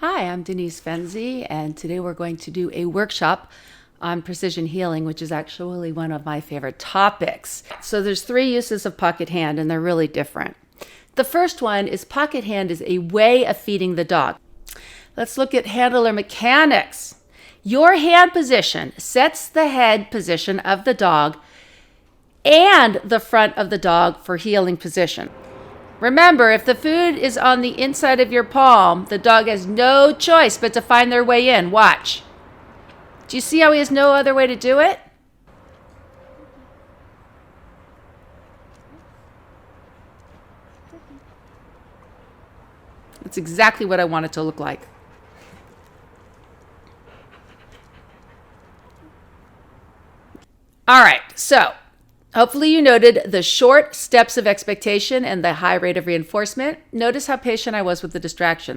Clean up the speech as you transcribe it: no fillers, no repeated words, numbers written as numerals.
Hi, I'm Denise Fenzi, and today we're going to do a workshop on precision healing, which is actually one of my favorite topics. So there's 3 uses of pocket hand, and they're really different. The first one is pocket hand is a way of feeding the dog. Let's look at handler mechanics. Your hand position sets the head position of the dog and the front of the dog for healing position. Remember, if the food is on the inside of your palm, the dog has no choice but to find their way in. Watch. Do you see how he has no other way to do it? That's exactly what I want it to look like. All right, so hopefully you noted the short steps of expectation and the high rate of reinforcement. Notice how patient I was with the distraction.